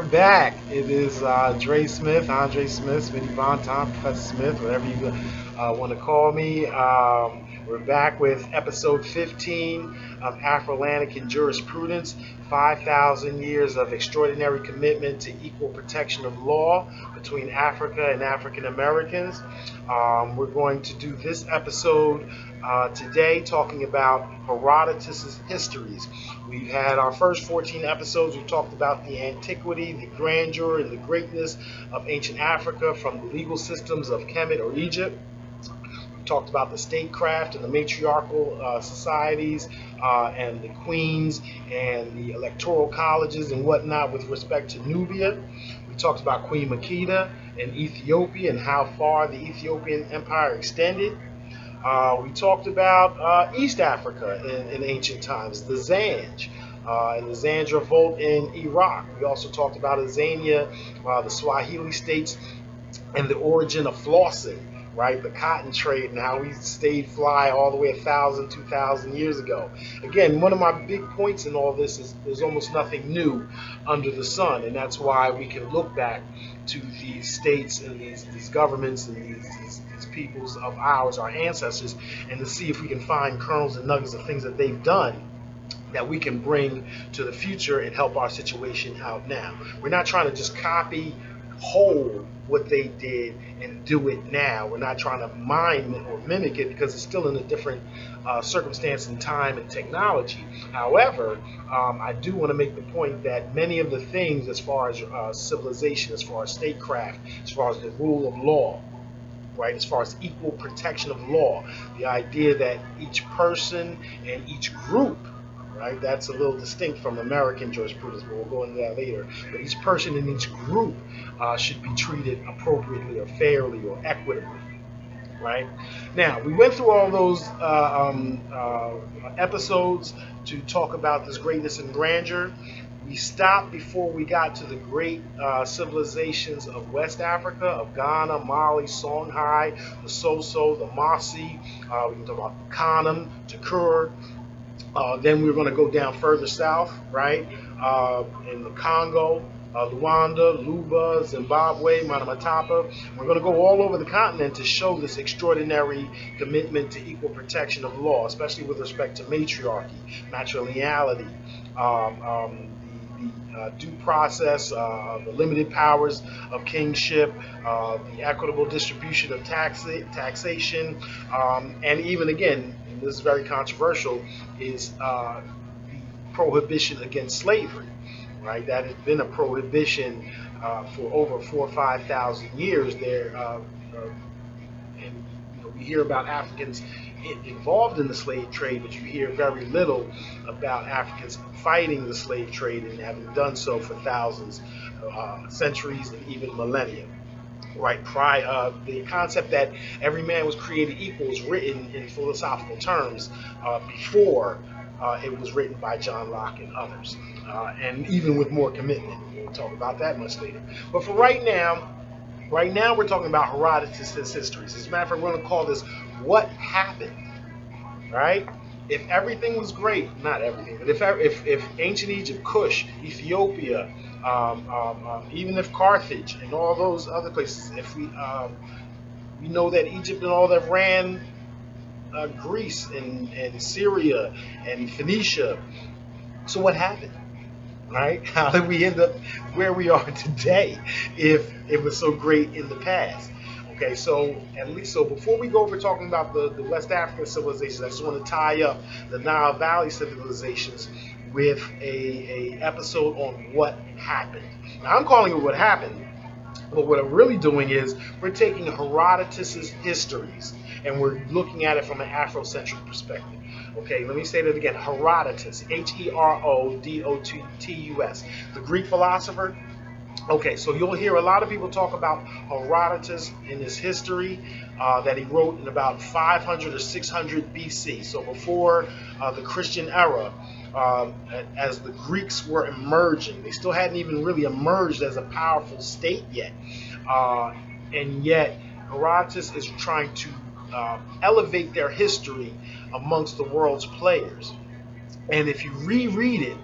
we're back. It is Andre Smith, Smitty Von Tom, Professor Smith, whatever you want to call me. We're back with episode 15 of Afrolantican Jurisprudence, 5,000 years of extraordinary commitment to equal protection of law between Africa and African Americans. We're going to do this episode today talking about Herodotus' Histories. We've had our first 14 episodes. We've talked about the antiquity, the grandeur, and the greatness of ancient Africa from the legal systems of Kemet or Egypt. We talked about the statecraft and the matriarchal societies and the queens and the electoral colleges and whatnot with respect to Nubia. We talked about Queen Makeda and Ethiopia and how far the Ethiopian Empire extended. We talked about East Africa in ancient times, the Zanj, and the Zanj revolt in Iraq. We also talked about Azania, the Swahili states, and the origin of flossing, right? The cotton trade and how we stayed fly all the way 1,000, 2,000 years ago. Again, one of my big points in all this is there's almost nothing new under the sun, and that's why we can look back to these states and these governments and these peoples of ours, our ancestors, and to see if we can find kernels and nuggets of things that they've done that we can bring to the future and help our situation out now. We're not trying to just copy whole what they did and do it now. We're not trying to mime or mimic it because it's still in a different circumstance and time and technology. However, I do want to make the point that many of the things as far as civilization, as far as statecraft, as far as the rule of law, right, as far as equal protection of law, the idea that each person and each group, right, that's a little distinct from American jurisprudence, but we'll go into that later, but each person in each group should be treated appropriately or fairly or equitably, right? Now, we went through all those episodes to talk about this greatness and grandeur. We stopped before we got to the great civilizations of West Africa, of Ghana, Mali, Songhai, the Soso, the Mossi. We can talk about Kanem, Takur. Then we're going to go down further south, right, in the Congo, Luanda, Luba, Zimbabwe, Manamatapa. We're going to go all over the continent to show this extraordinary commitment to equal protection of law, especially with respect to matriarchy, matrilineality, due process, the limited powers of kingship, the equitable distribution of taxation, and even again, and this is very controversial, is the prohibition against slavery, right? That has been a prohibition for over 4,000 or 5,000 years there, and we hear about Africans involved in the slave trade, but you hear very little about Africans fighting the slave trade and having done so for thousands, centuries, and even millennia. Right, the concept that every man was created equal was written in philosophical terms before it was written by John Locke and others, and even with more commitment. We'll talk about that much later. But for right now we're talking about Herodotus' Histories. As a matter of fact, we're going to call this What Happened, right? If everything was great, not everything, but if ancient Egypt, Kush, Ethiopia, even if Carthage and all those other places, if we know that Egypt and all that ran Greece and Syria and Phoenicia, so what happened? Right? How did we end up where we are today if it was so great in the past? Okay, so before we go over talking about the West African civilizations, I just want to tie up the Nile Valley civilizations with a episode on what happened. Now, I'm calling it What Happened, but what I'm really doing is we're taking Herodotus' Histories and we're looking at it from an Afrocentric perspective. Okay, let me say that again. Herodotus, Herodotus, the Greek philosopher. Okay, so you'll hear a lot of people talk about Herodotus in his history that he wrote in about 500 or 600 BC, so before the Christian era, as the Greeks were emerging. They still hadn't even really emerged as a powerful state yet, and yet Herodotus is trying to elevate their history amongst the world's players. And if you reread it,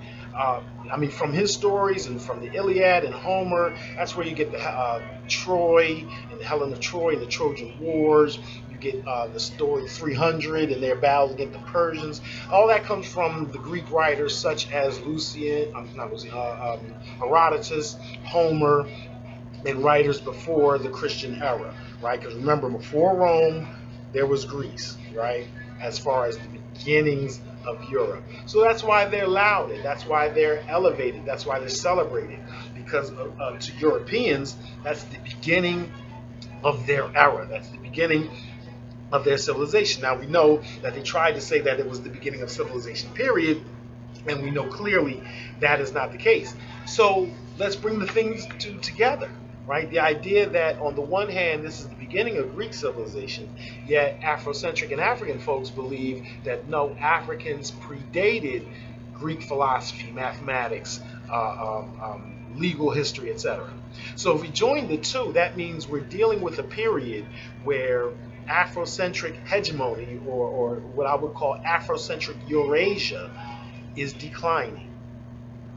from his stories and from the Iliad and Homer, that's where you get the Troy and Helen of Troy and the Trojan Wars. You get the story 300 and their battles against the Persians. All that comes from the Greek writers such as Herodotus, Homer, and writers before the Christian era, right? Because remember, before Rome, there was Greece, right? As far as the beginnings of Europe. So that's why they're lauded. That's why they're elevated. That's why they're celebrated. Because to Europeans, that's the beginning of their era. That's the beginning of their civilization. Now, we know that they tried to say that it was the beginning of civilization, period. And we know clearly that is not the case. So let's bring the things together. Right? The idea that on the one hand, this is the beginning of Greek civilization, yet Afrocentric and African folks believe that no, Africans predated Greek philosophy, mathematics, legal history, etc. So if we join the two, that means we're dealing with a period where Afrocentric hegemony, or what I would call Afrocentric Eurasia, is declining.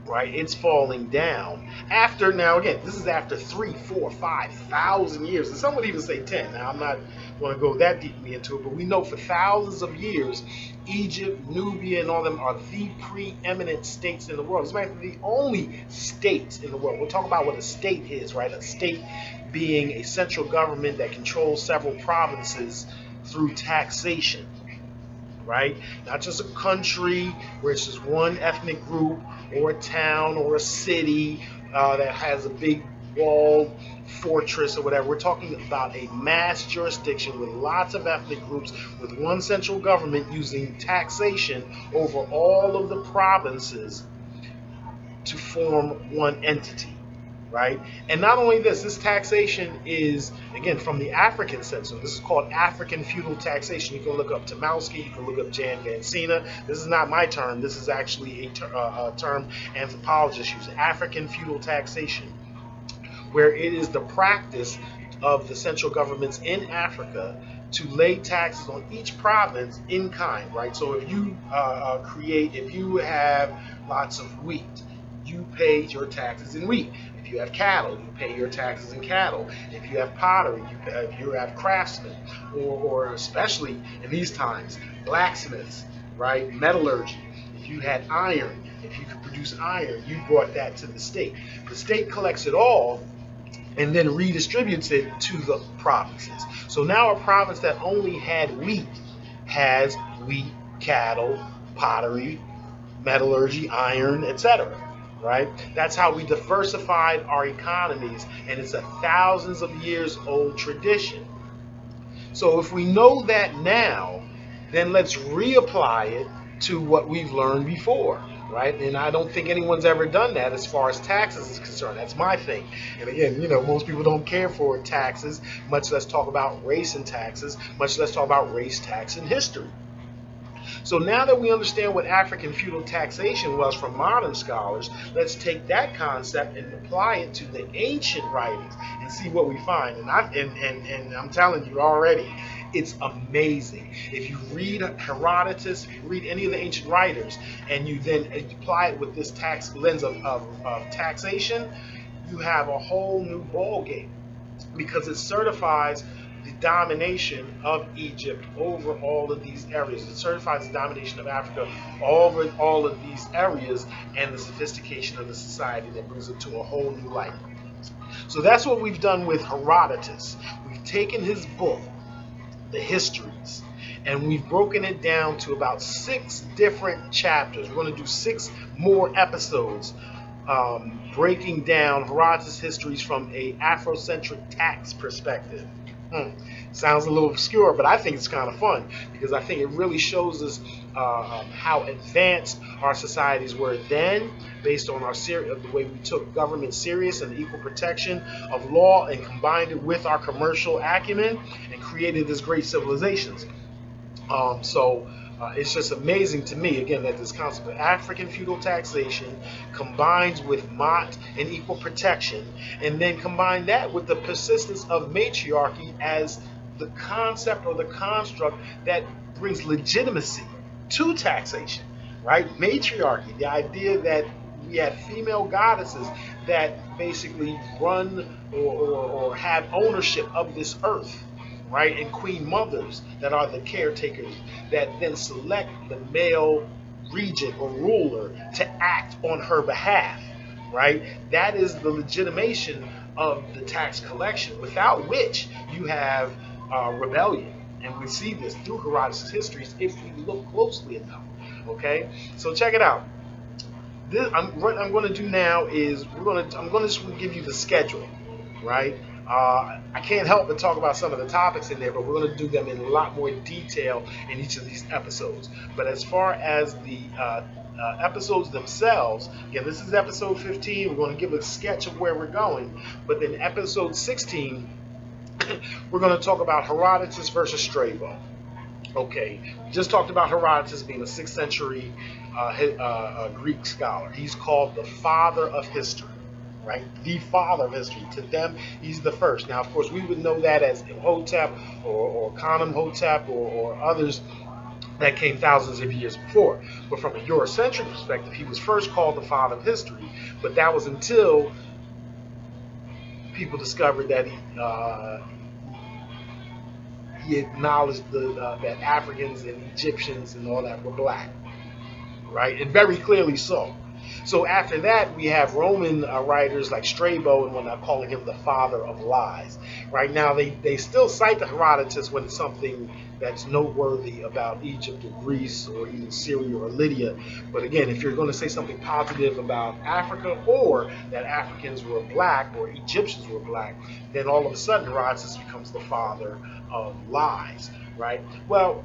Right, it's falling down. After, now again, this is after 3, 4, 5,000 years, and some would even say 10. Now I'm not going to go that deeply into it, but we know for thousands of years, Egypt, Nubia, and all them are the preeminent states in the world. As a matter of fact, the only states in the world. We'll talk about what a state is, right? A state being a central government that controls several provinces through taxation. Right? Not just a country where it's just one ethnic group or a town or a city that has a big walled fortress or whatever. We're talking about a mass jurisdiction with lots of ethnic groups with one central government using taxation over all of the provinces to form one entity. Right? And not only this taxation is, again, from the African sense. So this is called African feudal taxation. You can look up Tamowski, you can look up Jan Gansina. This is not my term. This is actually a term anthropologists use, African feudal taxation, where it is the practice of the central governments in Africa to lay taxes on each province in kind, right? So if you if you have lots of wheat, you pay your taxes in wheat. If you have cattle, you pay your taxes in cattle. If you have pottery, if you have craftsmen, or especially in these times, blacksmiths, right? Metallurgy. If you had iron, if you could produce iron, you brought that to the state. The state collects it all and then redistributes it to the provinces. So now a province that only had wheat has wheat, cattle, pottery, metallurgy, iron, etc. Right? That's how we diversified our economies, and it's a thousands of years old tradition. So if we know that now, then let's reapply it to what we've learned before, right? And I don't think anyone's ever done that as far as taxes is concerned. That's my thing. And again, most people don't care for taxes, much less talk about race and taxes, much less talk about race, tax, and history. So now that we understand what African feudal taxation was from modern scholars, let's take that concept and apply it to the ancient writings and see what we find. And I'm telling you already, it's amazing. If you read Herodotus, if you read any of the ancient writers, and you then apply it with this lens of taxation, you have a whole new ball game, because it certifies the domination of Egypt over all of these areas. It certifies the domination of Africa over all of these areas and the sophistication of the society that brings it to a whole new light. So that's what we've done with Herodotus. We've taken his book, the Histories, and we've broken it down to about 6 different chapters. We're going to do 6 more episodes breaking down Herodotus' histories from a Afrocentric tax perspective. Sounds a little obscure, but I think it's kind of fun, because I think it really shows us how advanced our societies were then, based on the way we took government serious and the equal protection of law, and combined it with our commercial acumen and created this great civilizations. It's just amazing to me, again, that this concept of African feudal taxation combines with MAAT and equal protection, and then combine that with the persistence of matriarchy as the concept or the construct that brings legitimacy to taxation, right? Matriarchy, the idea that we had female goddesses that basically run or have ownership of this earth, right? And queen mothers that are the caretakers that then select the male regent or ruler to act on her behalf, right? That is the legitimation of the tax collection, without which you have rebellion. And we see this through Herodotus' histories if we look closely enough. Okay, so check it out. What I'm going to do now is I'm going to just give you the schedule, right? I can't help but talk about some of the topics in there, but we're going to do them in a lot more detail in each of these episodes. But as far as the episodes themselves, again, this is episode 15. We're going to give a sketch of where we're going. But then episode 16, we're going to talk about Herodotus versus Strabo. Okay, we just talked about Herodotus being a 6th century Greek scholar. He's called the father of history, right? The father of history. To them, he's the first. Now, of course, we would know that as Imhotep or Khanum-Hotep or others that came thousands of years before. But from a Eurocentric perspective, he was first called the father of history. But that was until people discovered that he acknowledged that Africans and Egyptians and all that were black, right? And very clearly so. So after that, we have Roman writers like Strabo and whatnot calling him the father of lies. Right now, they still cite the Herodotus when it's something that's noteworthy about Egypt or Greece or even Syria or Lydia. But again, if you're going to say something positive about Africa or that Africans were black or Egyptians were black, then all of a sudden Herodotus becomes the father of lies, right? Well,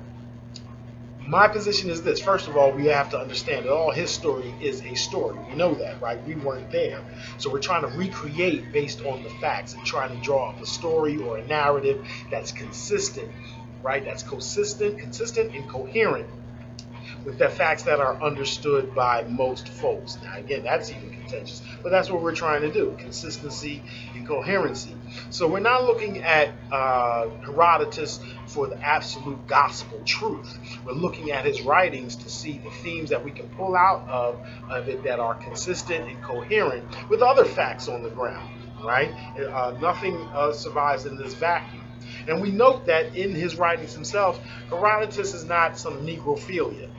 my position is this. First of all, we have to understand that all history is a story. We know that, right? We weren't there. So we're trying to recreate based on the facts and trying to draw up a story or a narrative that's consistent, right? That's consistent and coherent with the facts that are understood by most folks. Now, again, that's even contentious, but that's what we're trying to do, consistency and coherency. So we're not looking at Herodotus for the absolute gospel truth. We're looking at his writings to see the themes that we can pull out of it that are consistent and coherent with other facts on the ground, right? Nothing survives in this vacuum. And we note that in his writings himself, Herodotus is not some negrophiliac.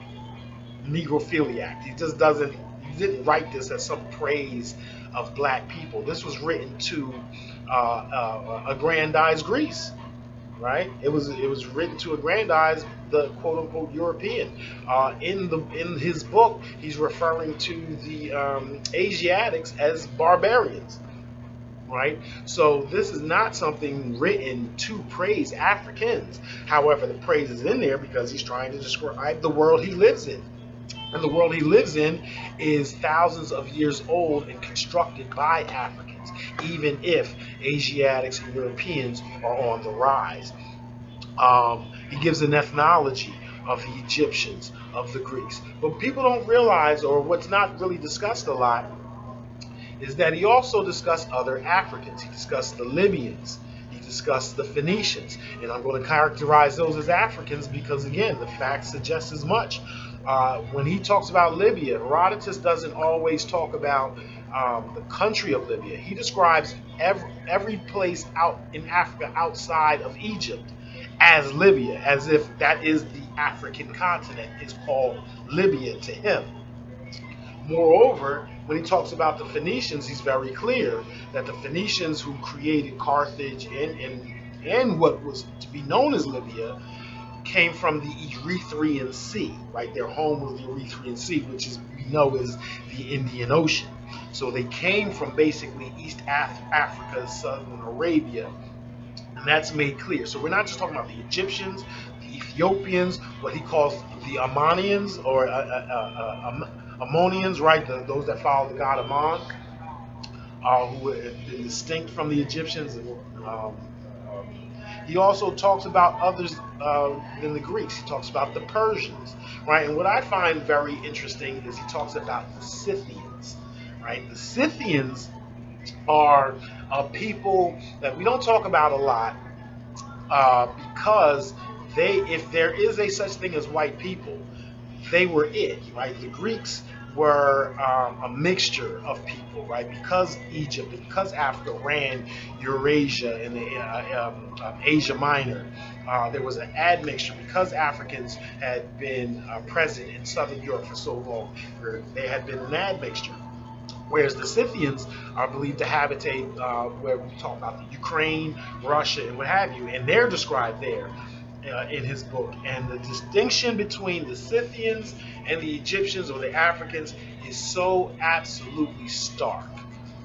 He just didn't write this as some praise of black people. This was written to aggrandize Greece, right? It was written to aggrandize the quote unquote European. In his book, he's referring to the Asiatics as barbarians. Right? So this is not something written to praise Africans. However, the praise is in there because he's trying to describe the world he lives in. And the world he lives in is thousands of years old and constructed by Africans, even if Asiatics and Europeans are on the rise. He gives an ethnology of the Egyptians, of the Greeks. But people don't realize, or what's not really discussed a lot, is that he also discussed other Africans. He discussed the Libyans. He discussed the Phoenicians. And I'm going to characterize those as Africans because, again, the facts suggest as much. When he talks about Libya, Herodotus doesn't always talk about the country of Libya. He describes every place out in Africa outside of Egypt as Libya, as if that is the African continent. It's called Libya to him. Moreover, when he talks about the Phoenicians, he's very clear that the Phoenicians who created Carthage and what was to be known as Libya came from the Erythraean Sea, right? Their home was the Erythraean Sea, which we know is the Indian Ocean. So they came from basically East Africa, Southern Arabia, and that's made clear. So we're not just talking about the Egyptians, the Ethiopians, what he calls the Ammonians or Ammonians, right? Those that follow the god Ammon, who were distinct from the Egyptians. He also talks about others than the Greeks. He talks about the Persians, right? And what I find very interesting is he talks about the Scythians, right? The Scythians are people that we don't talk about a lot because if there is a such thing as white people, they were it, right? The Greeks were a mixture of people, right? Because Egypt and because Africa ran Eurasia and the Asia Minor, there was an admixture because Africans had been present in Southern Europe for so long. There had been an admixture. Whereas the Scythians are believed to habitate where we talk about the Ukraine, Russia, and what have you, and they're described there in his book. And the distinction between the Scythians and the Egyptians or the Africans is so absolutely stark,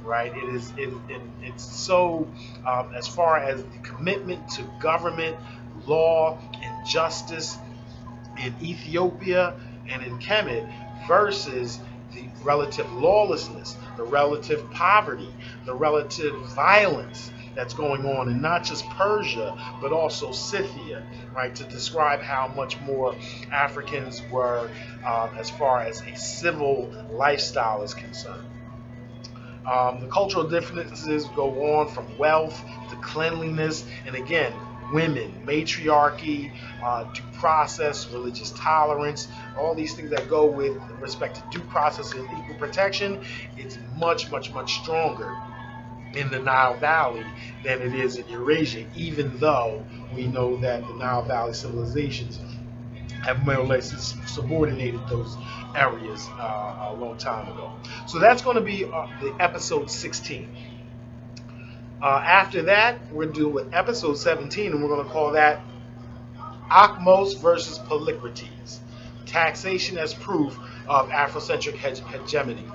right? It's so as far as the commitment to government, law, and justice in Ethiopia and in Kemet versus the relative lawlessness, the relative poverty, the relative violence that's going on in not just Persia, but also Scythia, right? To describe how much more Africans were as far as a civil lifestyle is concerned. The cultural differences go on from wealth to cleanliness, and again, women, matriarchy, due process, religious tolerance, all these things that go with respect to due process and equal protection. It's much, much, much stronger in the Nile Valley than it is in Eurasia, even though we know that the Nile Valley civilizations have more or less subordinated those areas a long time ago. So that's going to be the episode 16. After that, we're going to do with episode 17, and we're going to call that Akhmos versus Polycrates, Taxation as Proof of Afrocentric Hegemony.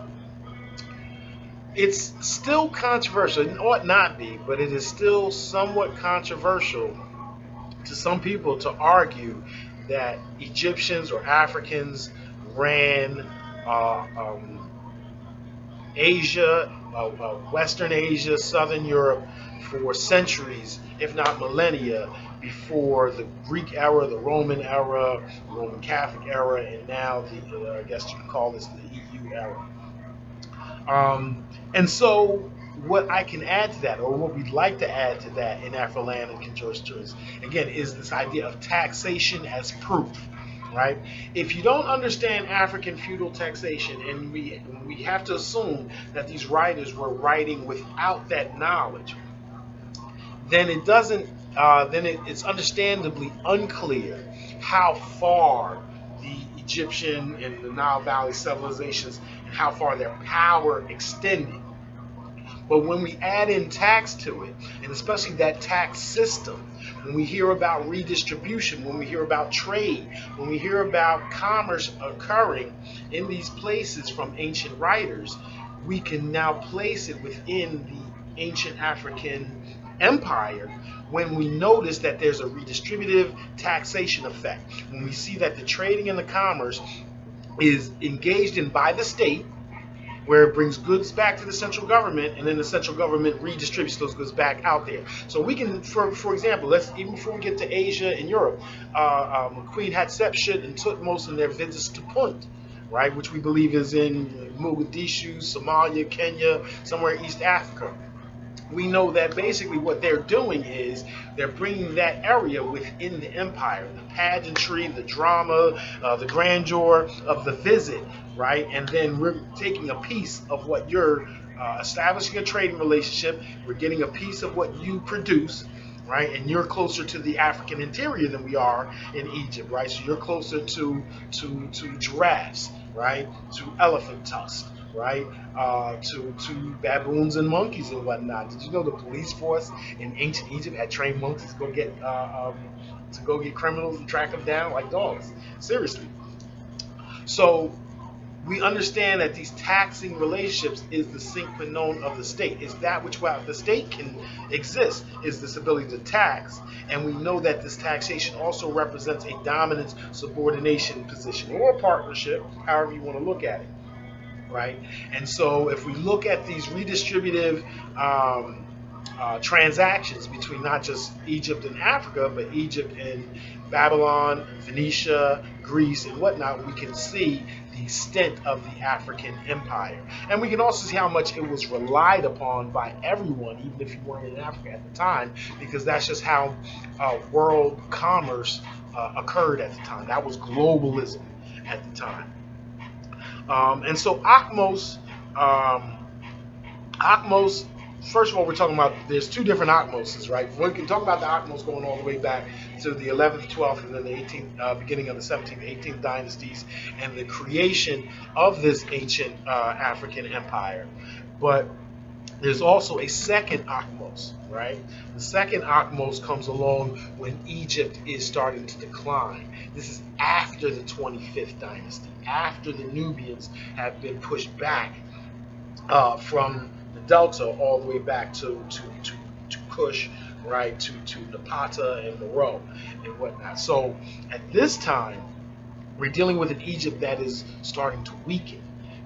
It's still controversial. It ought not be, but it is still somewhat controversial to some people to argue that Egyptians or Africans ran Asia, Western Asia, Southern Europe for centuries, if not millennia, before the Greek era, the Roman era, Roman Catholic era, and now I guess you could call this the EU era. And so what I can add to that, or what we'd like to add to that in Afrolantican Jurisprudence, again, is this idea of taxation as proof, right? If you don't understand African feudal taxation, and we have to assume that these writers were writing without that knowledge, then it doesn't, it's understandably unclear how far the Egyptian and the Nile Valley civilizations and how far their power extended. But when we add in tax to it, and especially that tax system, when we hear about redistribution, when we hear about trade, when we hear about commerce occurring in these places from ancient writers, we can now place it within the ancient African empire when we notice that there's a redistributive taxation effect. When we see that the trading and the commerce is engaged in by the state, where it brings goods back to the central government, and then the central government redistributes those goods back out there. So we can, for example, let's even before we get to Asia and Europe, Queen Hatshepsut and Tutmos and their visits to Punt, right, which we believe is in Mogadishu, Somalia, Kenya, somewhere in East Africa. We know that basically what they're doing is they're bringing that area within the empire, the pageantry, the drama, the grandeur of the visit, right? And then we're taking a piece of what you're establishing a trading relationship. We're getting a piece of what you produce, right? And you're closer to the African interior than we are in Egypt, right? So you're closer to giraffes, right? To elephant tusks, right? To baboons and monkeys and whatnot. Did you know the police force in ancient Egypt had trained monkeys to go get criminals and track them down like dogs? Seriously. So we understand that these taxing relationships is the sine qua non of the state. Is that which the state can exist, is this ability to tax. And we know that this taxation also represents a dominance subordination position or a partnership, however you want to look at it. Right? And so if we look at these redistributive transactions between not just Egypt and Africa, but Egypt and Babylon, Phoenicia, Greece, and whatnot, we can see the extent of the African empire. And we can also see how much it was relied upon by everyone, even if you weren't in Africa at the time, because that's just how world commerce occurred at the time. That was globalism at the time. And so Akmos, first of all, we're talking about there's two different Akmoses, right? We can talk about the Akmos going all the way back to the 11th, 12th, and then the 18th, beginning of the 17th, 18th dynasties, and the creation of this ancient African empire. But there's also a second Akmos, right? The second Akmos comes along when Egypt is starting to decline. This is after the 25th dynasty, after the Nubians have been pushed back from the Delta all the way back to Kush, right, to Napata and Meroe and whatnot. So at this time, we're dealing with an Egypt that is starting to weaken.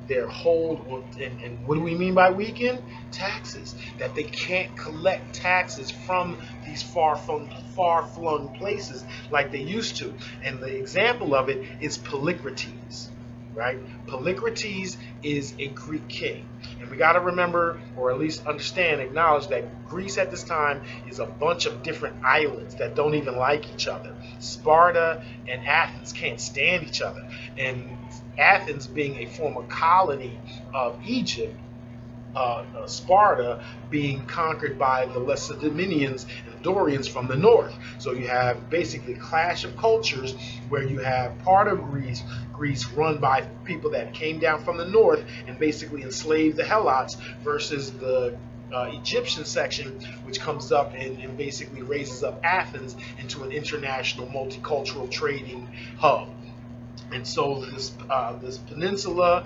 Their hold on, and what do we mean by weaken? Taxes. That they can't collect taxes from these far-flung places like they used to. And the example of it is Polycrates, right? Polycrates is a Greek king. And we got to remember, or at least understand, acknowledge that Greece at this time is a bunch of different islands that don't even like each other. Sparta and Athens can't stand each other. And Athens being a former colony of Egypt, Sparta being conquered by the Lacedaemonians and Dorians from the north. So you have basically clash of cultures where you have part of Greece run by people that came down from the north and basically enslaved the Helots versus the Egyptian section, which comes up and basically raises up Athens into an international multicultural trading hub. And so this peninsula,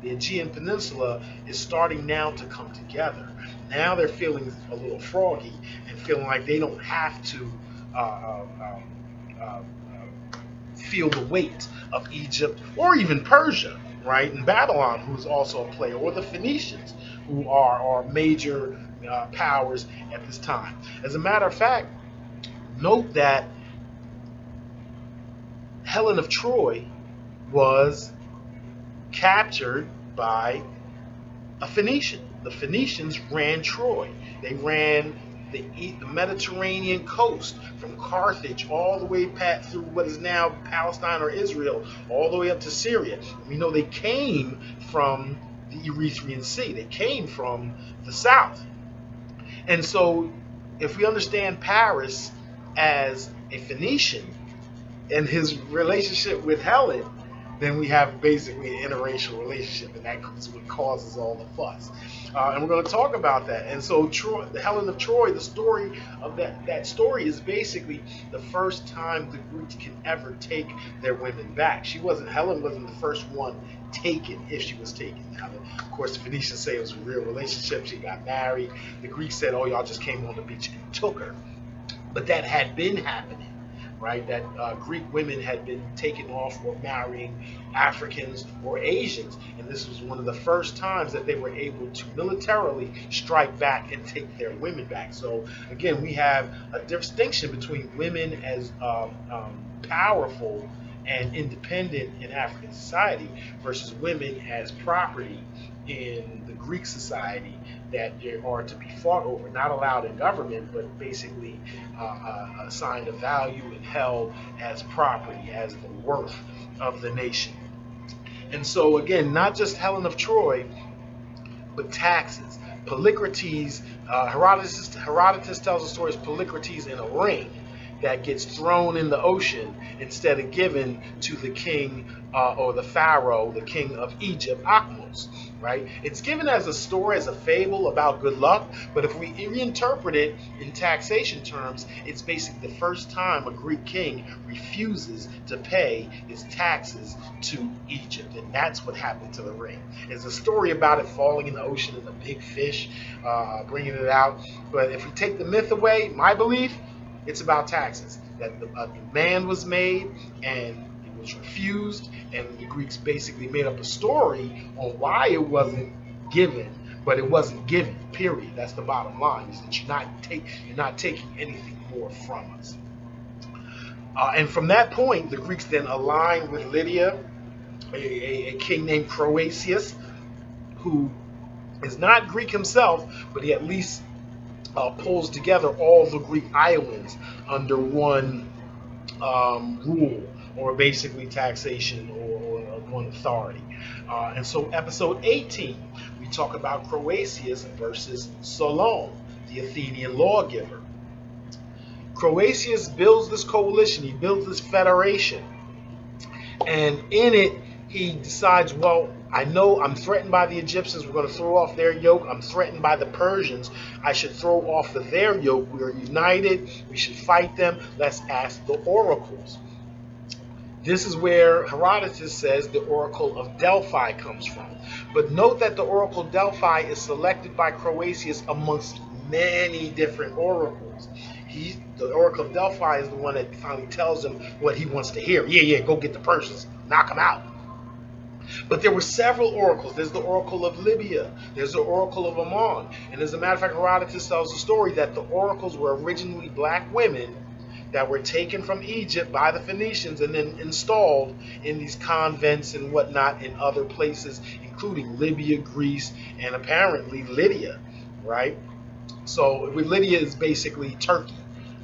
the Aegean Peninsula, is starting now to come together. Now they're feeling a little froggy and feeling like they don't have to feel the weight of Egypt or even Persia, right? And Babylon, who's also a player, or the Phoenicians, who are major powers at this time. As a matter of fact, note that Helen of Troy was captured by a Phoenician. The Phoenicians ran Troy. They ran the Mediterranean coast from Carthage all the way through what is now Palestine or Israel, all the way up to Syria. We know they came from the Eurasian Sea. They came from the south. And so if we understand Paris as a Phoenician, and his relationship with Helen, then we have basically an interracial relationship, and that's what causes all the fuss. And we're going to talk about that. And so Troy, the Helen of Troy, the story of that story is basically the first time the Greeks can ever take their women back. Helen wasn't the first one taken, if she was taken. Now, of course, the Phoenicians say it was a real relationship. She got married. The Greeks said, oh, y'all just came on the beach and took her. But that had been happening. Right, that Greek women had been taken off or marrying Africans or Asians, and this was one of the first times that they were able to militarily strike back and take their women back. So again, we have a distinction between women as powerful and independent in African society versus women as property in the Greek society that they are to be fought over, not allowed in government, but basically assigned a value and held as property, as the worth of the nation. And so again, not just Helen of Troy, but taxes. Polycrates, Herodotus tells the story of Polycrates in a ring that gets thrown in the ocean instead of given to the king or the pharaoh, the king of Egypt, Akhmos, right? It's given as a story, as a fable about good luck, but if we reinterpret it in taxation terms, it's basically the first time a Greek king refuses to pay his taxes to Egypt, and that's what happened to the ring. It's a story about it falling in the ocean and the big fish bringing it out, but if we take the myth away, my belief, it's about taxes, that the demand was made and it was refused, and the Greeks basically made up a story on why it wasn't given, but it wasn't given, period. That's the bottom line, is that you're not taking anything more from us. And from that point, the Greeks then aligned with Lydia, a king named Croesus, who is not Greek himself, but he at least pulls together all the Greek islands under one rule, or basically taxation or on authority. And so episode 18, we talk about Croesus versus Solon, the Athenian lawgiver. Croesus builds this coalition, he builds this federation, and in it he decides, well, I know I'm threatened by the Egyptians, we're going to throw off their yoke. I'm threatened by the Persians, I should throw off their yoke. We are united, we should fight them, let's ask the oracles. This is where Herodotus says the Oracle of Delphi comes from. But note that the Oracle of Delphi is selected by Croesus amongst many different oracles. The Oracle of Delphi is the one that finally tells him what he wants to hear. Yeah, go get the Persians, knock them out. But there were several oracles. There's the Oracle of Libya. There's the Oracle of Ammon. And as a matter of fact, Herodotus tells the story that the oracles were originally black women that were taken from Egypt by the Phoenicians and then installed in these convents and whatnot in other places, including Libya, Greece, and apparently Lydia, right? So Lydia is basically Turkey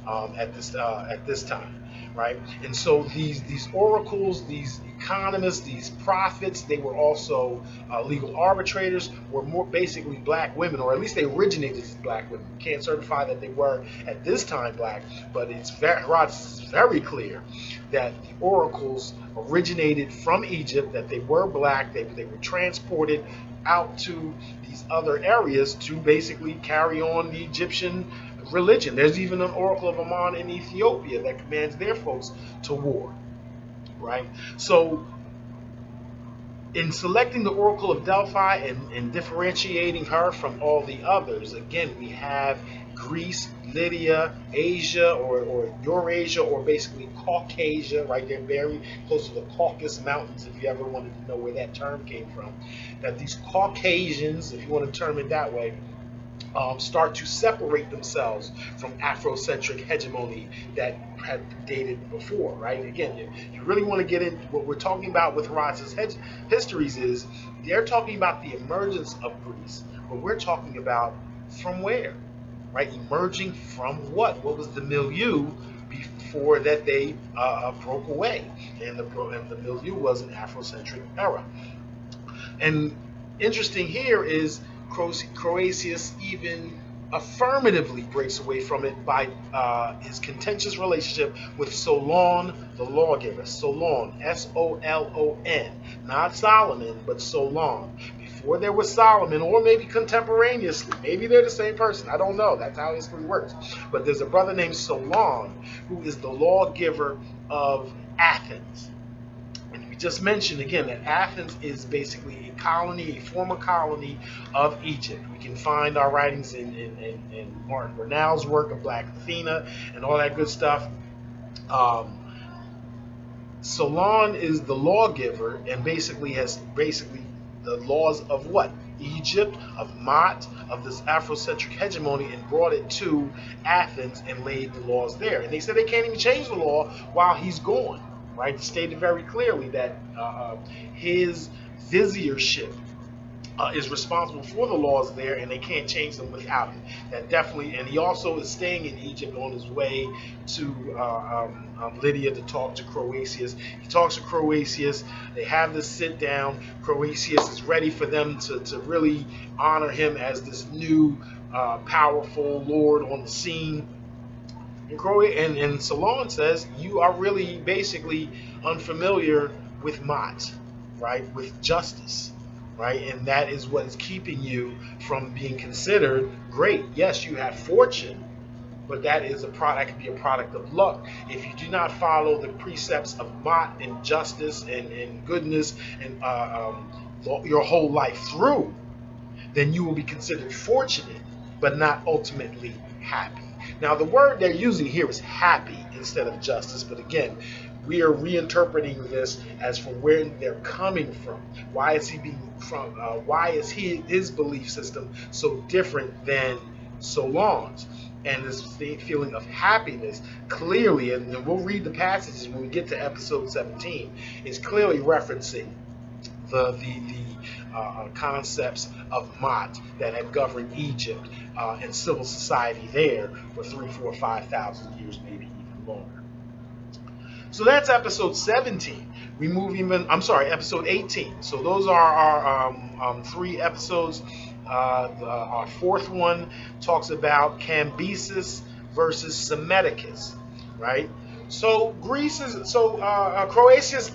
at this time, right? And so these oracles, these economists, these prophets, they were also legal arbitrators, were more basically black women, or at least they originated as black women. We can't certify that they were at this time black, but it's very clear that the oracles originated from Egypt, that they were black, they were transported out to these other areas to basically carry on the Egyptian religion. There's even an Oracle of Ammon in Ethiopia that commands their folks to war, right? So in selecting the Oracle of Delphi and differentiating her from all the others, again, we have Greece, Lydia, Asia, or Eurasia, or basically Caucasia, right there, very close to the Caucasus Mountains, if you ever wanted to know where that term came from. That these Caucasians, if you want to term it that way, start to separate themselves from Afrocentric hegemony that had dated before, right? Again, if you really want to get in, what we're talking about with Herodotus' histories is, they're talking about the emergence of Greece, but we're talking about from where, right? Emerging from what? What was the milieu before that they broke away? And the milieu was an Afrocentric era. And interesting here is Croesus even affirmatively breaks away from it by his contentious relationship with Solon, the lawgiver. Solon, S-O-L-O-N, not Solomon, but Solon. Before there was Solomon, or maybe contemporaneously, maybe they're the same person, I don't know, that's how history works. But there's a brother named Solon who is the lawgiver of Athens. And we just mentioned again that Athens is basically a colony, a former colony of Egypt. We can find our writings in Martin Bernal's work of Black Athena and all that good stuff. Solon is the lawgiver and basically has the laws of what? Egypt, of MAAT, of this Afrocentric hegemony, and brought it to Athens and laid the laws there. And they said they can't even change the law while he's gone. Right, it stated very clearly that his viziership is responsible for the laws there, and they can't change them without him. That definitely, and he also is staying in Egypt on his way to Lydia to talk to Croesus. He talks to Croesus. They have this sit down. Croesus is ready for them to really honor him as this new powerful lord on the scene. And Solon says, you are really basically unfamiliar with MAAT, right? With justice, right? And that is what is keeping you from being considered great. Yes, you have fortune, but that is a product, could be a product of luck. If you do not follow the precepts of MAAT and justice and goodness and your whole life through, then you will be considered fortunate, but not ultimately happy. Now, the word they're using here is happy instead of justice, but again, we are reinterpreting this as from where they're coming from. Why is he being from? Why is his belief system so different than Solon's? And this feeling of happiness clearly, and we'll read the passages when we get to episode 17, is clearly referencing the concepts of MAAT that had governed Egypt and civil society there for 3,000, 4,000, 5,000 years, maybe even longer. So that's episode 17. We move even, I'm sorry, episode 18. So those are our 3 episodes. Our fourth one talks about Cambyses versus Psammetichus, right? So Croatius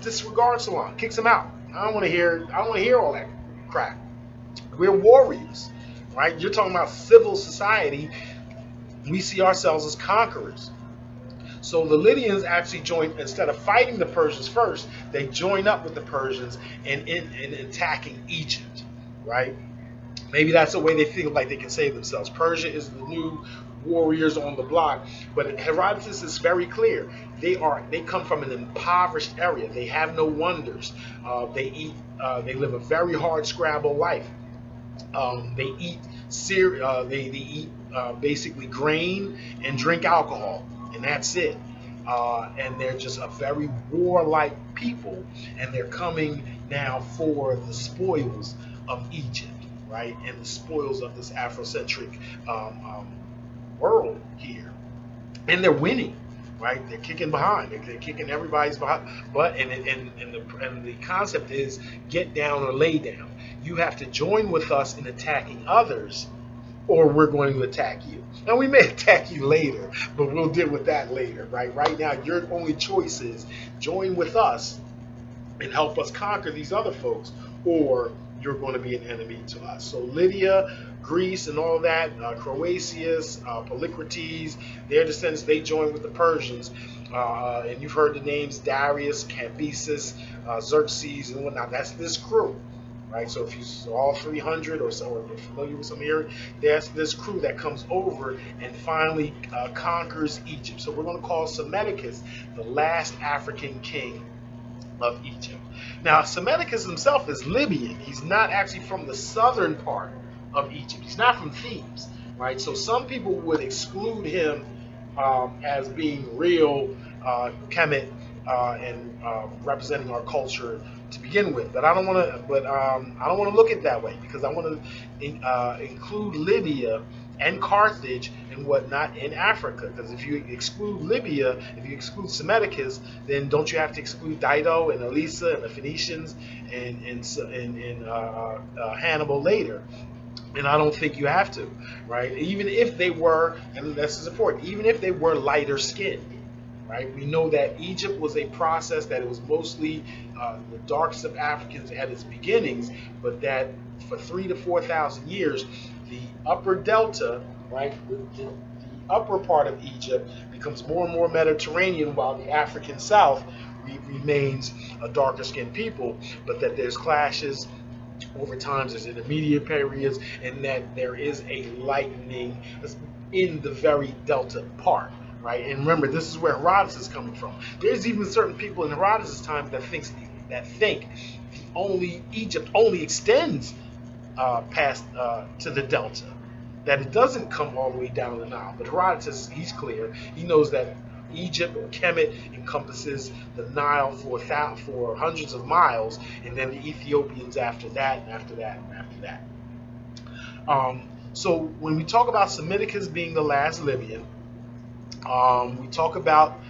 disregards Solon, kicks him out. I don't want to hear all that crap. We're warriors, right? You're talking about civil society. We see ourselves as conquerors. So the Lydians actually joined, instead of fighting the Persians first, they join up with the Persians in attacking Egypt, right? Maybe that's the way they feel like they can save themselves. Persia is the new warriors on the block, but Herodotus is very clear. They come from an impoverished area. They have no wonders. They live a very hard scrabble life. They eat basically grain and drink alcohol, and that's it. And they're just a very warlike people, and they're coming now for the spoils of Egypt, right? And the spoils of this Afrocentric world here, and they're winning. Right, they're kicking behind. They're kicking everybody's butt, and the concept is get down or lay down. You have to join with us in attacking others, or we're going to attack you. Now we may attack you later, but we'll deal with that later. Right now, your only choice is join with us and help us conquer these other folks, or you're going to be an enemy to us. So Lydia, Greece, and all that, Croatius, Polycrates, their descendants, they joined with the Persians. And you've heard the names Darius, Cambyses, Xerxes, and whatnot. That's this crew, right? So if you saw all 300 or so, or you're familiar with some here, that's this crew that comes over and finally conquers Egypt. So we're going to call Psammetichus the last African king of Egypt. Now, Psammetichus himself is Libyan. He's not actually from the southern part of Egypt. He's not from Thebes, right? So some people would exclude him as being real Kemet and representing our culture to begin with. But I don't want to. But I don't want to look at it that way, because I want to include Libya and Carthage and whatnot in Africa. Because if you exclude Libya, if you exclude Psammetichus, then don't you have to exclude Dido and Elisa and the Phoenicians and Hannibal later? And I don't think you have to, right? Even if they were, and this is important, even if they were lighter skinned, right? We know that Egypt was a process that it was mostly the darkest of Africans at its beginnings, but that for 3,000 to 4,000 years, the upper delta, right, the upper part of Egypt becomes more and more Mediterranean, while the African South remains a darker skinned people, but that there's clashes over time, there's intermediate periods, and that there is a lightening in the very delta part, right? And remember, this is where Herodotus is coming from. There's even certain people in Herodotus' time that think Egypt only extends past to the delta, that it doesn't come all the way down the Nile. But Herodotus, he's clear. He knows that Egypt, or Kemet, encompasses the Nile for hundreds of miles, and then the Ethiopians after that, and after that, and after that. So when we talk about Psammetichus being the last Libyan, we talk about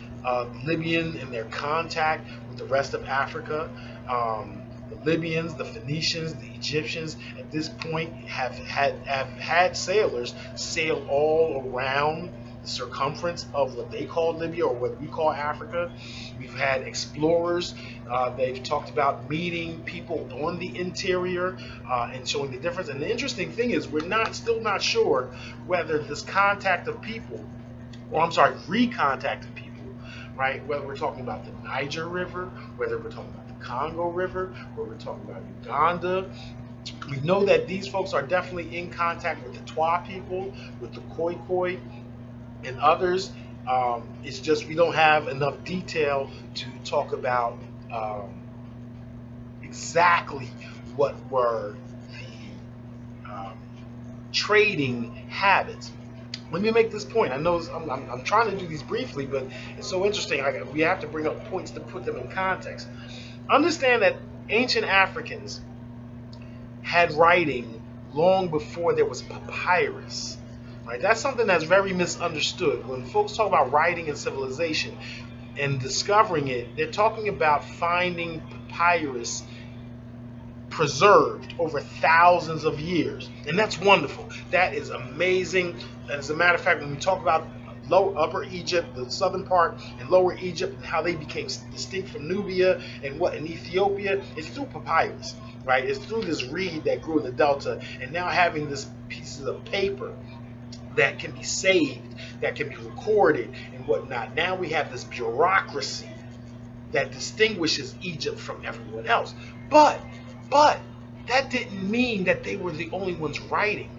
Libyan and their contact with the rest of Africa. The Libyans, the Phoenicians, the Egyptians at this point have had sailors sail all around the circumference of what they call Libya, or what we call Africa. We've had explorers. They've talked about meeting people on the interior and showing the difference. And the interesting thing is, we're still not sure whether this contact of people, recontacted people, right? Whether we're talking about the Niger River, whether we're talking about the Congo River, or we're talking about Uganda. We know that these folks are definitely in contact with the Twa people, with the Khoikhoi, and others. It's just we don't have enough detail to talk about exactly what were the trading habits. Let me make this point. I know I'm trying to do these briefly, but it's so interesting. We have to bring up points to put them in context. Understand that ancient Africans had writing long before there was papyrus. Right? That's something that's very misunderstood. When folks talk about writing and civilization, and discovering it, they're talking about finding papyrus preserved over thousands of years. And that's wonderful. That is amazing. As a matter of fact, when we talk about Upper Egypt, the southern part, and Lower Egypt, and how they became distinct from Nubia and what in Ethiopia, it's through papyrus, right? It's through this reed that grew in the delta, and now having this pieces of paper that can be saved, that can be recorded and whatnot. Now we have this bureaucracy that distinguishes Egypt from everyone else. But that didn't mean that they were the only ones writing.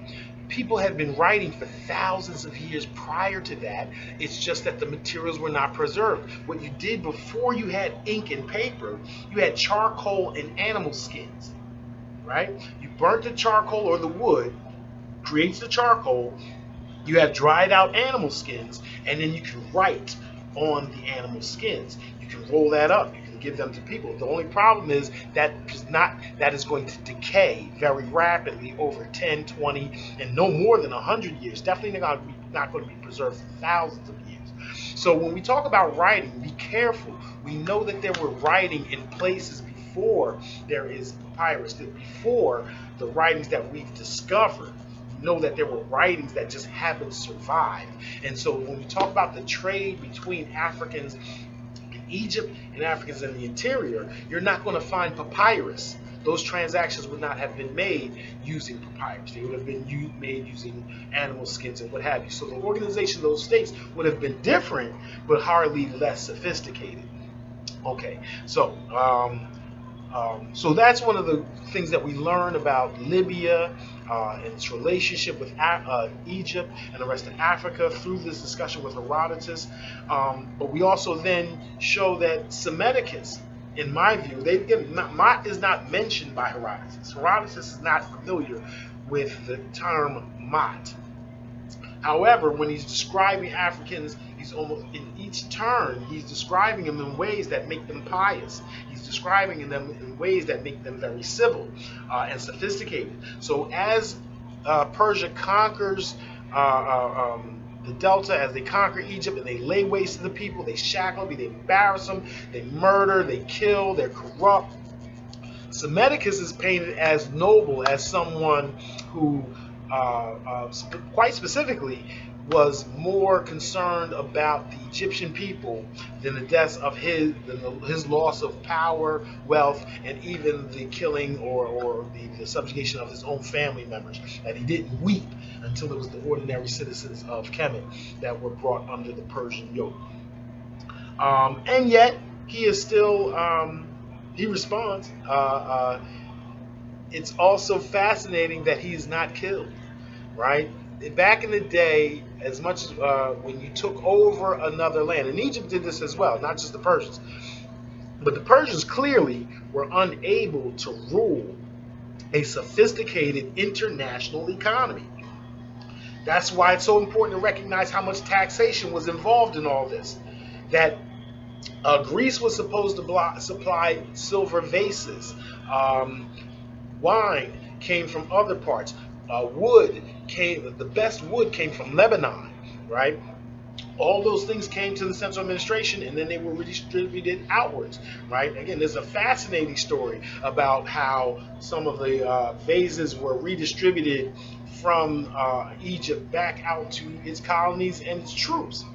People had been writing for thousands of years prior to that. It's just that the materials were not preserved. What you did before you had ink and paper, you had charcoal and animal skins, right? You burnt the charcoal or the wood, creates the charcoal. You have dried out animal skins, and then you can write on the animal skins. You can roll that up. You can give them to people. The only problem is that is going to decay very rapidly over 10, 20, and no more than 100 years. Definitely not going to be preserved for thousands of years. So when we talk about writing, be careful. We know that there were writing in places before there is papyrus, before the writings that we've discovered. Know that there were writings that just haven't survived. And so when we talk about the trade between Africans in Egypt and Africans in the interior, you're not going to find papyrus. Those transactions would not have been made using papyrus. They would have been made using animal skins and what have you. So the organization of those states would have been different, but hardly less sophisticated. Okay, so so that's one of the things that we learn about Libya and its relationship with Egypt and the rest of Africa through this discussion with Herodotus. But we also then show that Semiticus, in my view, MAAT is not mentioned by Herodotus. Herodotus is not familiar with the term MAAT. However, when he's describing Africans, he's almost in each turn, he's describing them in ways that make them pious. He's describing them in ways that make them very civil and sophisticated. So as Persia conquers the Delta, as they conquer Egypt and they lay waste to the people, they shackle them, they embarrass them, they murder, they kill, they're corrupt. Semiticus is painted as noble, as someone who quite specifically was more concerned about the Egyptian people than the deaths of his loss of power, wealth, and even the killing or the subjugation of his own family members. That he didn't weep until it was the ordinary citizens of Kemet that were brought under the Persian yoke. And yet he is still he responds. It's also fascinating that he's not killed, right? Back in the day, as much as when you took over another land, and Egypt did this as well, not just the Persians, but the Persians clearly were unable to rule a sophisticated international economy. That's why it's so important to recognize how much taxation was involved in all this. That Greece was supposed to supply silver vases. Wine came from other parts. The best wood came from Lebanon, right? All those things came to the central administration, and then they were redistributed outwards, right? Again, there's a fascinating story about how some of the vases were redistributed from Egypt back out to its colonies and its troops.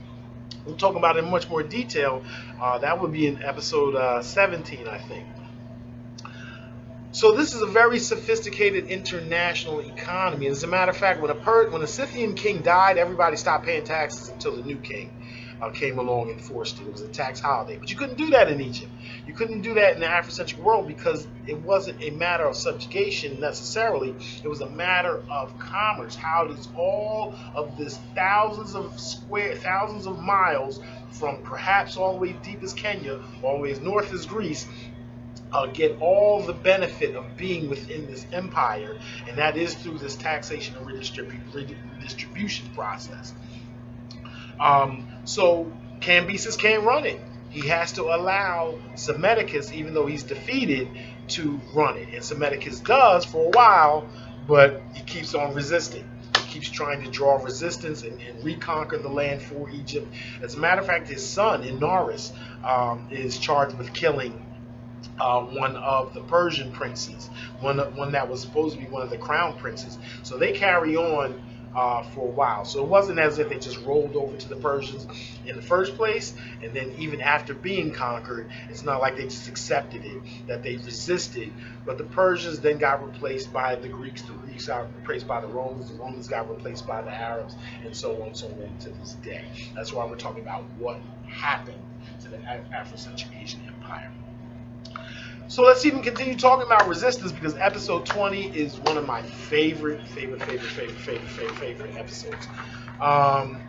We'll talk about it in much more detail. That would be in episode 17, I think. So this is a very sophisticated international economy. As a matter of fact, when a Scythian king died, everybody stopped paying taxes until the new king came along and forced it. It was a tax holiday. But you couldn't do that in Egypt. You couldn't do that in the Afrocentric world because it wasn't a matter of subjugation necessarily. It was a matter of commerce. How does all of this thousands of miles from perhaps all the way deep as Kenya, all the way as north as Greece, get all the benefit of being within this empire, and that is through this taxation and redistribution process. So Cambyses can't run it. He has to allow Psammetichus, even though he's defeated, to run it. And Psammetichus does for a while, but he keeps on resisting. He keeps trying to draw resistance and reconquer the land for Egypt. As a matter of fact, his son, Inaros, is charged with killing one of the Persian princes, one that was supposed to be one of the crown princes. So they carry on for a while. So it wasn't as if they just rolled over to the Persians in the first place, and then even after being conquered, it's not like they just accepted it, that they resisted. But the Persians then got replaced by the Greeks got replaced by the Romans got replaced by the Arabs, and so on and so on to this day. That's why we're talking about what happened to the Afrocentric Asian Empire. So let's even continue talking about resistance, because episode 20 is one of my favorite episodes.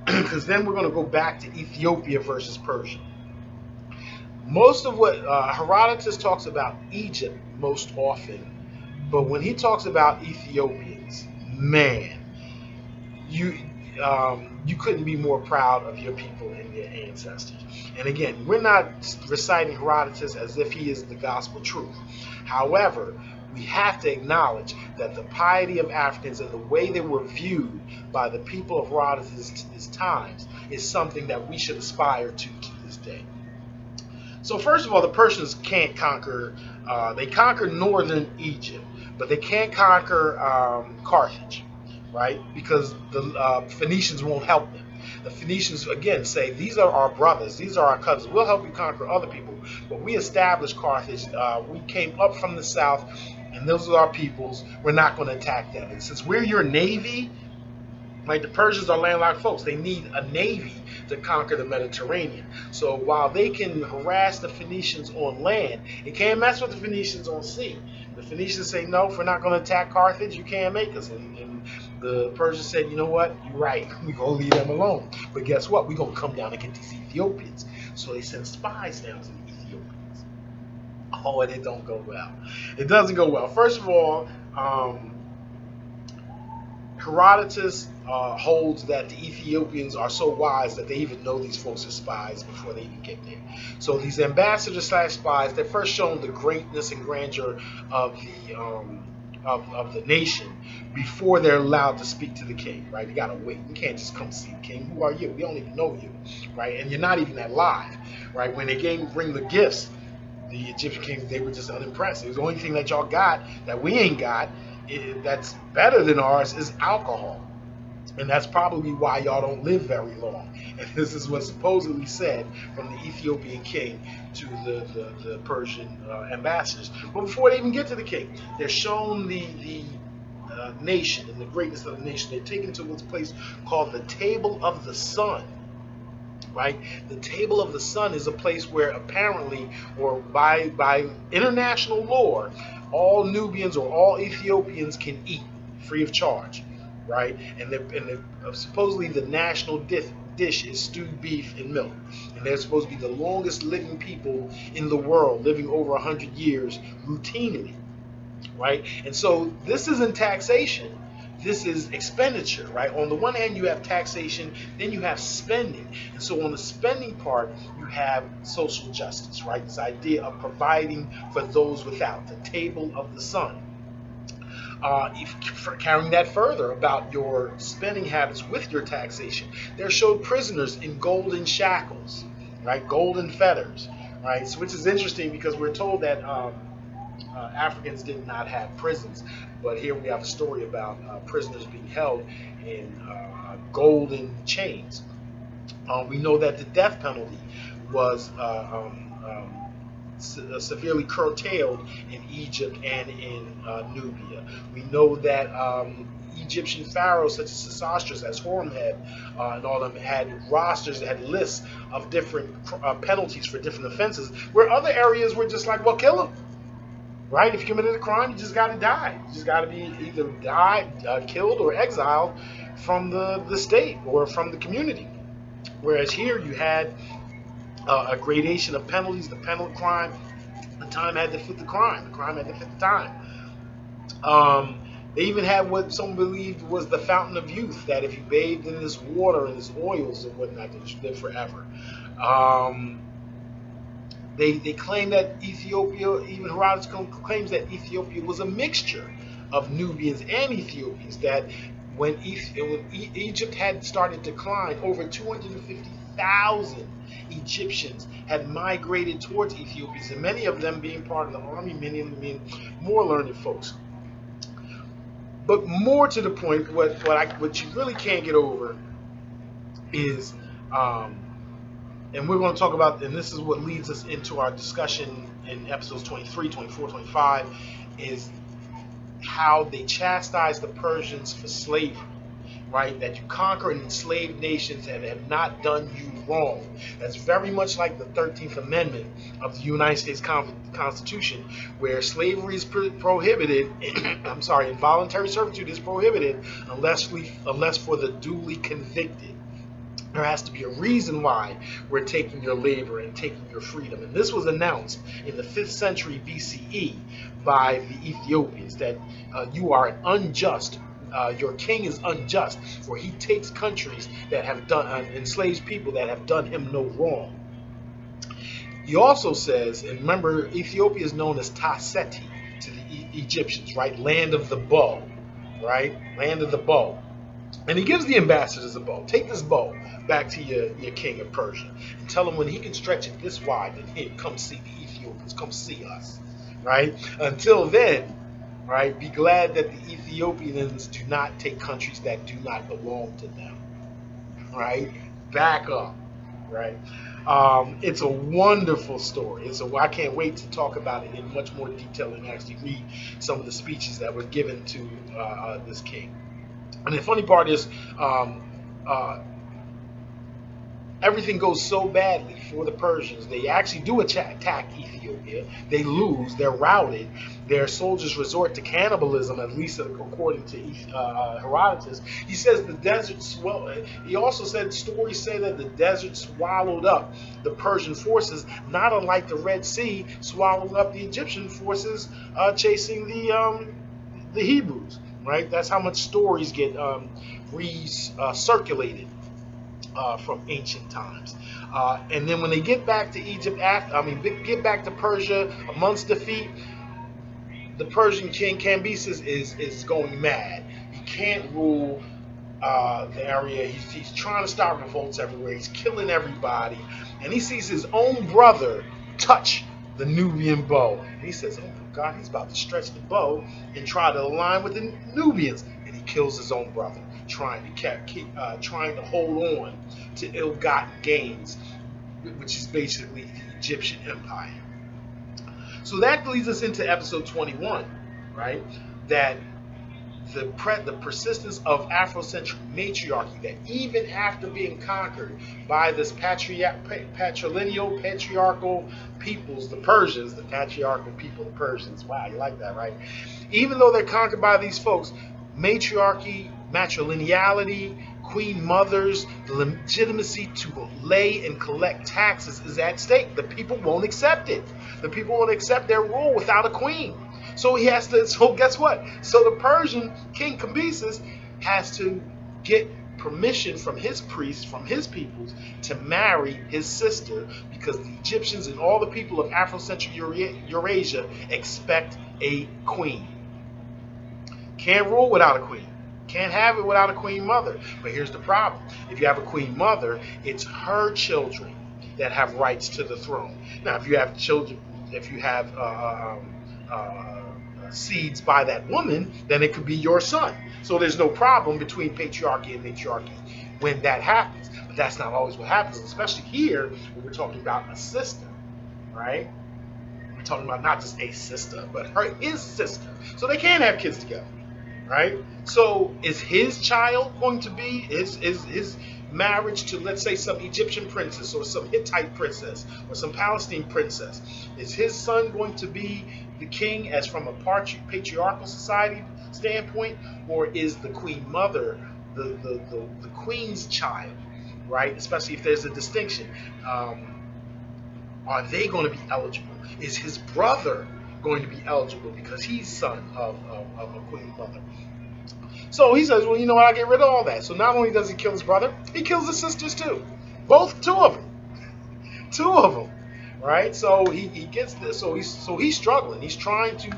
Because then we're going to go back to Ethiopia versus Persia. Most of what Herodotus talks about Egypt most often, but when he talks about Ethiopians, man, you couldn't be more proud of your people and your ancestors. And again, we're not reciting Herodotus as if he is the gospel truth. However, we have to acknowledge that the piety of Africans and the way they were viewed by the people of Herodotus' times is something that we should aspire to this day. So first of all, the Persians can't conquer, they conquered northern Egypt, but they can't conquer Carthage, right? Because the Phoenicians won't help them. The Phoenicians, again, say, these are our brothers, these are our cousins. We'll help you conquer other people, but we established Carthage. We came up from the south, and those are our peoples. We're not going to attack them. And since we're your navy, like the Persians are landlocked folks, they need a navy to conquer the Mediterranean. So while they can harass the Phoenicians on land, they can't mess with the Phoenicians on sea. The Phoenicians say, no, if we're not going to attack Carthage, you can't make us. And the Persians said, you know what, you're right, we're going to leave them alone. But guess what, we're going to come down and get these Ethiopians. So they send spies down to the Ethiopians. Oh, and it don't go well. It doesn't go well. First of all, Herodotus holds that the Ethiopians are so wise that they even know these folks are spies before they even get there. So these ambassadors / spies, they're first shown the greatness and grandeur of the nation before they're allowed to speak to the king, right? You gotta wait. You can't just come see the king. Who are you? We don't even know you, right? And you're not even alive, right? When they bring the gifts, the Egyptian kings, they were just unimpressed. It was the only thing that y'all got that we ain't got that's better than ours is alcohol. And that's probably why y'all don't live very long. And this is what's supposedly said from the Ethiopian king to the Persian ambassadors. But before they even get to the king, they're shown the nation and the greatness of the nation. They're taken to this place called the Table of the Sun. Right? The Table of the Sun is a place where apparently, or by international law, all Nubians or all Ethiopians can eat free of charge, right? And supposedly the national dish is stewed beef and milk. And they're supposed to be the longest living people in the world, living over 100 years routinely, right? And so this isn't taxation. This is expenditure, right? On the one hand, you have taxation, then you have spending. And so on the spending part, you have social justice, right? This idea of providing for those without, the Table of the Sun. Carrying that further about your spending habits with your taxation, they're showed prisoners in golden shackles, right? Golden fetters, right? So, which is interesting because we're told that Africans did not have prisons, but here we have a story about prisoners being held in golden chains. We know that the death penalty was severely curtailed in Egypt and in Nubia. We know that Egyptian pharaohs such as Sesostris, as Horemheb, and all of them had rosters that had lists of different penalties for different offenses, where other areas were just like, well, kill them. Right? If you committed a crime, you just got to die. You just got to be either killed or exiled from the state or from the community. Whereas here you had a gradation of penalties. The penalty crime, the time had to fit the crime. The crime had to fit the time. They even had what some believed was the fountain of youth, that if you bathed in this water and this oils and whatnot, that you live forever. They claim that Ethiopia, even Herodotus claims that Ethiopia was a mixture of Nubians and Ethiopians, that when Egypt had started to decline, over 250,000 Egyptians had migrated towards Ethiopia, and many of them being part of the army, many of them being more learned folks. But more to the point, what you really can't get over is, and we're going to talk about, and this is what leads us into our discussion in episodes 23, 24, 25, is how they chastised the Persians for slavery, right? That you conquer and enslave nations that have not done you wrong. That's very much like the 13th Amendment of the United States Constitution, where slavery is prohibited. I'm sorry, involuntary servitude is prohibited unless for the duly convicted. There has to be a reason why we're taking your labor and taking your freedom. And this was announced in the 5th century BCE by the Ethiopians, that you are unjust. Your king is unjust, for he takes countries that have done enslaves people that have done him no wrong. He also says, and remember, Ethiopia is known as Taseti to the Egyptians, right? Land of the bow, right? Land of the bow. And he gives the ambassadors a bow. Take this bow back to your king of Persia and tell him when he can stretch it this wide, then here, come see the Ethiopians, come see us, right? Until then, right, be glad that the Ethiopians do not take countries that do not belong to them, right? Back up, right? It's a wonderful story. I can't wait to talk about it in much more detail and actually read some of the speeches that were given to this king. And the funny part is, everything goes so badly for the Persians. They actually do attack Ethiopia. They lose. They're routed. Their soldiers resort to cannibalism, at least according to Herodotus. He says the desert swallowed. He also said stories say that the desert swallowed up the Persian forces, not unlike the Red Sea swallowing up the Egyptian forces chasing the Hebrews. Right? That's how much stories get recirculated from ancient times. And then when they get back to Egypt, get back to Persia, a month's defeat, the Persian king Cambyses is going mad. He can't rule the area. He's trying to start revolts everywhere. He's killing everybody. And he sees his own brother touch the Nubian bow. And he says, oh my God, he's about to stretch the bow and try to align with the Nubians. And he kills his own brother, trying to hold on to ill-gotten gains, which is basically the Egyptian Empire. So that leads us into episode 21, right? That the persistence of Afrocentric matriarchy, that even after being conquered by this patriarchal peoples, the Persians, the patriarchal people, the Persians. Wow, you like that, right? Even though they're conquered by these folks, matriarchy, matrilineality, queen mothers, the legitimacy to lay and collect taxes is at stake. The people won't accept it. The people won't accept their rule without a queen. So he has to. So guess what? So the Persian king Cambyses has to get permission from his priests, from his peoples, to marry his sister, because the Egyptians and all the people of Afrocentric Eurasia expect a queen. Can't rule without a queen. Can't have it without a queen mother. But here's the problem. If you have a queen mother, it's her children that have rights to the throne. Now, if you have children, if you have seeds by that woman, then it could be your son. So there's no problem between patriarchy and matriarchy when that happens. But that's not always what happens, especially here when we're talking about a sister, right? We're talking about not just a sister, but his sister. So they can't have kids together. Right? So is his child going to be his marriage to, let's say, some Egyptian princess or some Hittite princess or some Palestinian princess? Is his son going to be the king as from a patriarchal society standpoint, or is the queen mother the queen's child? Right? Especially if there's a distinction. Are they going to be eligible? Is his brother going to be eligible because he's son of a queen mother? So he says, well, you know what, I'll get rid of all that. So not only does he kill his brother, he kills his sisters too. Two of them, right? So he gets this. So he's struggling. He's trying to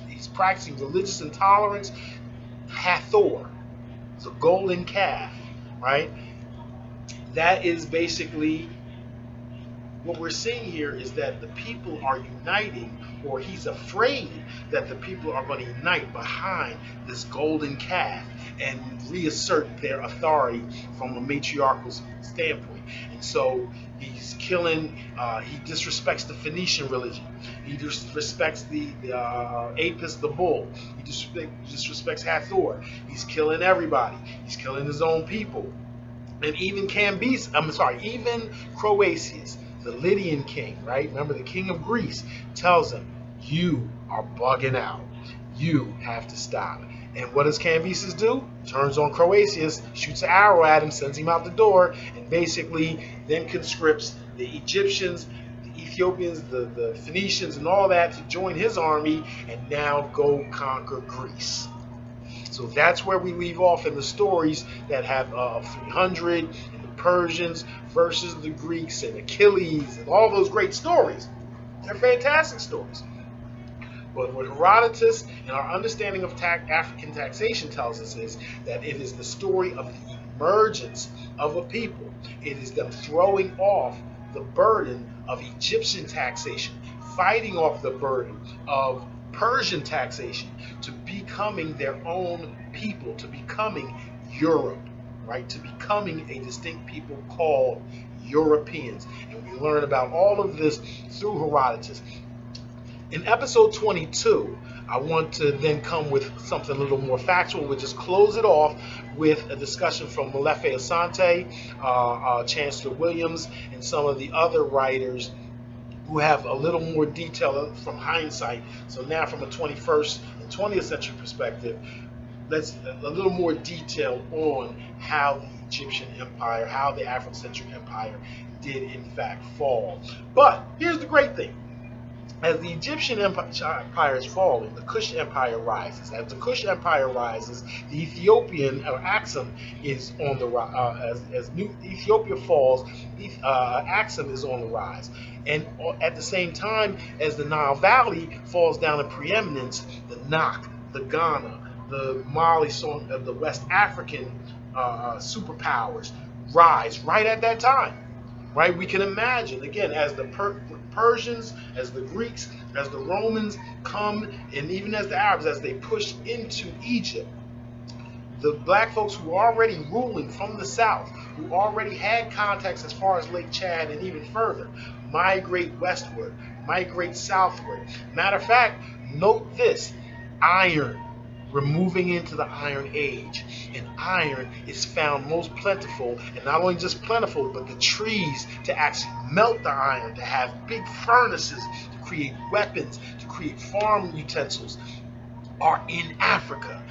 he's practicing religious intolerance. Hathor, the golden calf, right? That is basically what we're seeing here, is that the people are uniting, or he's afraid that the people are going to unite behind this golden calf and reassert their authority from a matriarchal standpoint. And so he's killing, he disrespects the Phoenician religion. He disrespects the Apis, the bull. He disrespects Hathor. He's killing everybody. He's killing his own people. And even even Croesus, the Lydian king, right? Remember, the king of Greece tells him, you are bugging out. You have to stop. And what does Cambyses do? Turns on Croesus, shoots an arrow at him, sends him out the door, and basically then conscripts the Egyptians, the Ethiopians, the Phoenicians, and all that to join his army and now go conquer Greece. So that's where we leave off in the stories that have 300 and the Persians versus the Greeks and Achilles and all those great stories. They're fantastic stories. But what Herodotus and our understanding of African taxation tells us is that it is the story of the emergence of a people. It is them throwing off the burden of Egyptian taxation, fighting off the burden of Persian taxation, to becoming their own people, to becoming Europe, right? To becoming a distinct people called Europeans. And we learn about all of this through Herodotus. In episode 22, I want to then come with something a little more factual. We'll just close it off with a discussion from Molefe Asante, Chancellor Williams, and some of the other writers who have a little more detail from hindsight. So now from a 21st and 20th century perspective, let's a little more detail on how the Egyptian empire, how the Afrocentric empire did in fact fall. But here's the great thing. As the Egyptian empire is falling, the Kush empire rises. As the Kush empire rises, the Ethiopian, or Axum, is on the rise. As Ethiopia falls, Axum is on the rise. And at the same time, as the Nile Valley falls down in preeminence, the Nak, the Ghana, the Mali, the West African superpowers rise right at that time. Right? We can imagine, again, as the Persians, as the Greeks, as the Romans come, and even as the Arabs, as they push into Egypt, the black folks who are already ruling from the south, who already had contacts as far as Lake Chad and even further, migrate westward, migrate southward. Matter of fact, note this, iron. We're moving into the Iron Age, and iron is found most plentiful, and not only just plentiful, but the trees to actually melt the iron, to have big furnaces, to create weapons, to create farm utensils, are in Africa.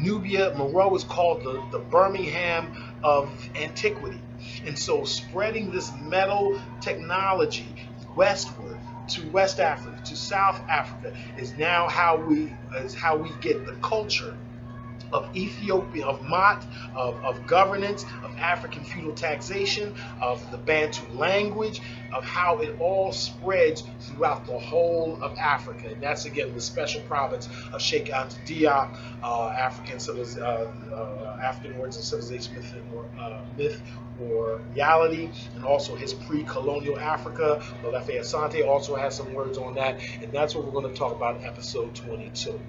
Nubia, Meroe is called the Birmingham of antiquity, and so spreading this metal technology westward to West Africa, to South Africa, is now how we get the culture of Ethiopia, of MAAT, of governance, of African feudal taxation, of the Bantu language, of how it all spreads throughout the whole of Africa. And that's, again, the special province of Sheikh Anta Diop, African Words of Civilization, myth or reality, and also his pre-colonial Africa. Molefe Asante also has some words on that, and that's what we're going to talk about in episode 22.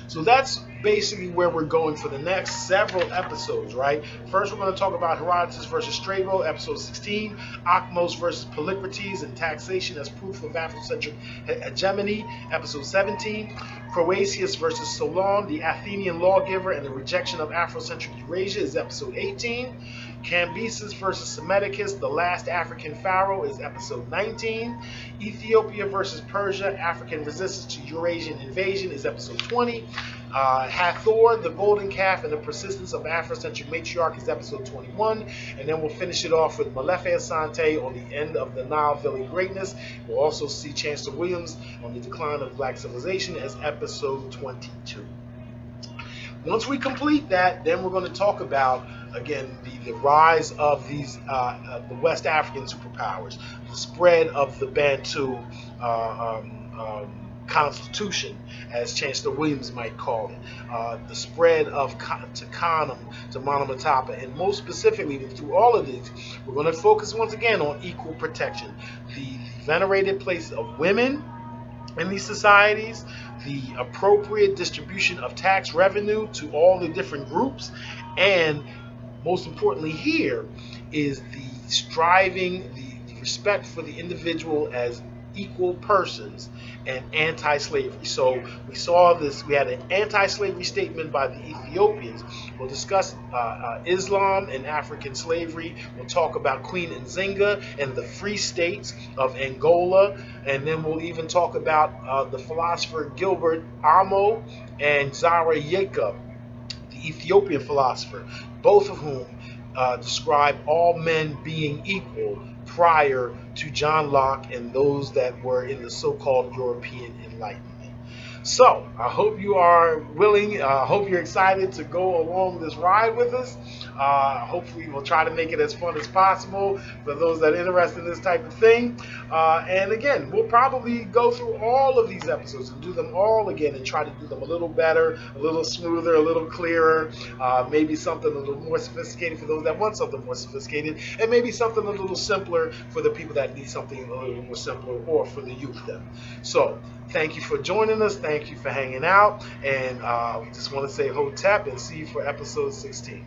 So that's basically where we're going for the next several episodes, right? First, we're going to talk about Herodotus versus Strabo, episode 16, Akhmos versus Polycrates and taxation as proof of Afrocentric hegemony, episode 17, Croesus versus Solon, the Athenian lawgiver and the rejection of Afrocentric Eurasia, is episode 18, Cambyses versus Psammetichus, the last African pharaoh, is episode 19, Ethiopia versus Persia, African resistance to Eurasian invasion, is episode 20, Hathor, the golden calf, and the persistence of Afrocentric matriarchy, is episode 21, and then we'll finish it off with Molefe Asante on the end of the Nile Valley greatness. We'll also see Chancellor Williams on the decline of black civilization as episode 22. Once we complete that, then we're going to talk about, again, the rise of these the West African superpowers, the spread of the Bantu Constitution, as Chancellor Williams might call it, the spread of Takhanum to Monomatapa, and most specifically through all of these, we're going to focus once again on equal protection, the venerated place of women in these societies, the appropriate distribution of tax revenue to all the different groups, and most importantly here is the striving, the respect for the individual as equal persons and anti-slavery. So we saw this, we had an anti-slavery statement by the Ethiopians. We'll discuss Islam and African slavery. We'll talk about Queen Nzinga and the free states of Angola. And then we'll even talk about the philosopher Gilbert Amo and Zara Yeka, the Ethiopian philosopher, both of whom describe all men being equal prior to John Locke and those that were in the so-called European Enlightenment. So I hope you are willing, I hope you're excited to go along this ride with us. Hopefully we'll try to make it as fun as possible for those that are interested in this type of thing. And again, we'll probably go through all of these episodes and do them all again and try to do them a little better, a little smoother, a little clearer, maybe something a little more sophisticated for those that want something more sophisticated, and maybe something a little simpler for the people that need something a little more simpler, or for the youth then. So thank you for joining us. Thank you for hanging out. And just want to say Hotep and see you for episode 16.